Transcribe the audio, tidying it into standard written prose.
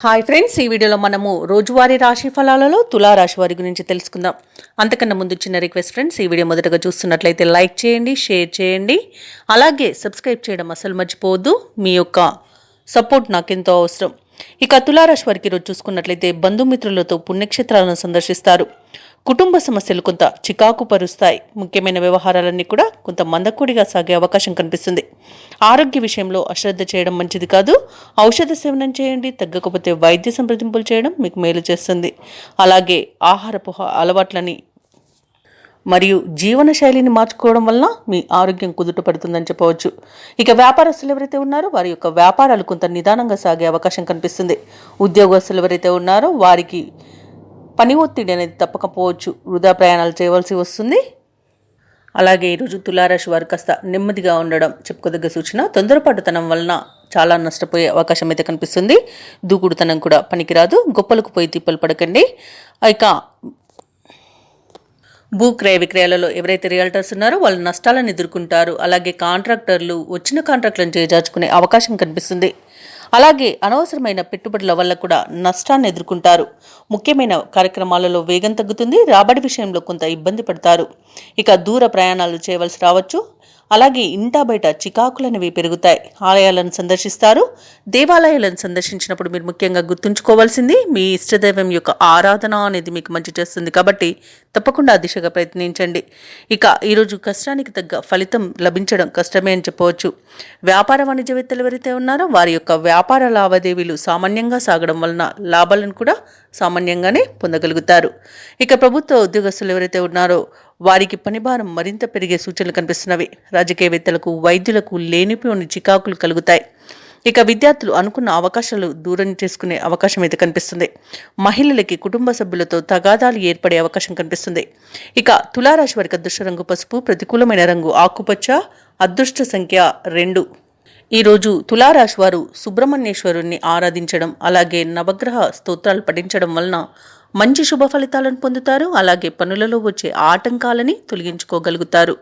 Hi friends, ఈ వీడియోలో మనము రోజువారీ రాశి ఫలాలలో తులారాశి వారి గురించి తెలుసుకుందాం. అంతకన్నా ముందు చిన్న రిక్వెస్ట్ ఫ్రెండ్స్, ఈ వీడియో మొదటగా చూస్తున్నట్లయితే లైక్ చేయండి, షేర్ చేయండి, అలాగే సబ్స్క్రైబ్ చేయడం అసలు మర్చిపోవద్దు. మీ యొక్క సపోర్ట్ నాకెంతో అవసరం. ఇక తులారాశి వారికి ఈరోజు చూసుకున్నట్లయితే బంధుమిత్రులతో పుణ్యక్షేత్రాలను సందర్శిస్తారు. కుటుంబ సమస్యలు కొంత చికాకు పరుస్తాయి. ముఖ్యమైన వ్యవహారాలన్నీ కూడా కొంత మందకొడిగా సాగే అవకాశం కనిపిస్తుంది. ఆరోగ్య విషయంలో అశ్రద్ధ చేయడం మంచిది కాదు. ఔషధ సేవనం చేయండి, తగ్గకపోతే వైద్య సంప్రదింపులు చేయడం మీకు మేలు చేస్తుంది. అలాగే ఆహారపు అలవాట్లని మరియు జీవన శైలిని మార్చుకోవడం వలన మీ ఆరోగ్యం కుదుట పడుతుందని చెప్పవచ్చు. ఇక వ్యాపారస్తులు ఎవరైతే ఉన్నారో వారి యొక్క వ్యాపారాలు కొంత నిదానంగా సాగే అవకాశం కనిపిస్తుంది. ఉద్యోగస్తులు ఎవరైతే ఉన్నారో వారికి పని ఒత్తిడి అనేది తప్పకపోవచ్చు. వృధా ప్రయాణాలు చేయవలసి వస్తుంది. అలాగే ఈరోజు తులారాశి వారు కాస్త నెమ్మదిగా ఉండడం చెప్పుకోదగ్గ సూచన. తొందరపాటుతనం వలన చాలా నష్టపోయే అవకాశం అయితే కనిపిస్తుంది. దూకుడుతనం కూడా పనికిరాదు. గొప్పలకు పోయి తిప్పలు పడకండి. ఇక భూక్రయ విక్రయాలలో ఎవరైతే రియల్టర్స్ ఉన్నారో వాళ్ళు నష్టాలను ఎదుర్కొంటారు. అలాగే కాంట్రాక్టర్లు వచ్చిన కాంట్రాక్టులను చేజార్చుకునే అవకాశం కనిపిస్తుంది. అలాగే అనవసరమైన పెట్టుబడుల వల్ల కూడా నష్టాన్ని ఎదుర్కొంటారు. ముఖ్యమైన కార్యక్రమాలలో వేగం తగ్గుతుంది. రాబడి విషయంలో కొంత ఇబ్బంది పడతారు. ఇక దూర ప్రయాణాలు చేయవలసి రావచ్చు. అలాగే ఇంటా బయట చికాకులనేవి పెరుగుతాయి. ఆలయాలను సందర్శిస్తారు. దేవాలయాలను సందర్శించినప్పుడు మీరు ముఖ్యంగా గుర్తుంచుకోవాల్సింది మీ ఇష్టదైవం యొక్క ఆరాధన అనేది మీకు మంచి చేస్తుంది. కాబట్టి తప్పకుండా ఆ దిశగా ప్రయత్నించండి. ఇక ఈరోజు కష్టానికి తగ్గ ఫలితం లభించడం కష్టమే అని చెప్పవచ్చు. వ్యాపార వాణిజ్యవేత్తలు ఎవరైతే ఉన్నారో వారి యొక్క వ్యాపార లావాదేవీలు సామాన్యంగా సాగడం వలన లాభాలను కూడా సామాన్యంగానే పొందగలుగుతారు. ఇక ప్రభుత్వ ఉద్యోగస్తులు ఎవరైతే ఉన్నారో వారికి పనిభారం మరింత పెరిగే సూచనలు కనిపిస్తున్నవి. రాజకీయవేత్తలకు వైద్యులకు లేనిపోని చికాకులు కలుగుతాయి. ఇక విద్యార్థులు అనుకున్న అవకాశాలు దూరం చేసుకునే అవకాశం అయితే కనిపిస్తుంది. మహిళలకి కుటుంబ సభ్యులతో తగాదాలు ఏర్పడే అవకాశం కనిపిస్తుంది. ఇక తులారాశి వారికి అదృష్ట రంగు పసుపు, ప్రతికూలమైన రంగు ఆకుపచ్చ, అదృష్ట సంఖ్య 2. ఈరోజు తులారాశి వారు సుబ్రహ్మణ్యేశ్వరుణ్ణి ఆరాధించడం, అలాగే నవగ్రహ స్తోత్రాలు పఠించడం వలన మంచి శుభ ఫలితాలను పొందుతారు. అలాగే పనులలో వచ్చే ఆటంకాలని తొలగించుకోగలుగుతారు.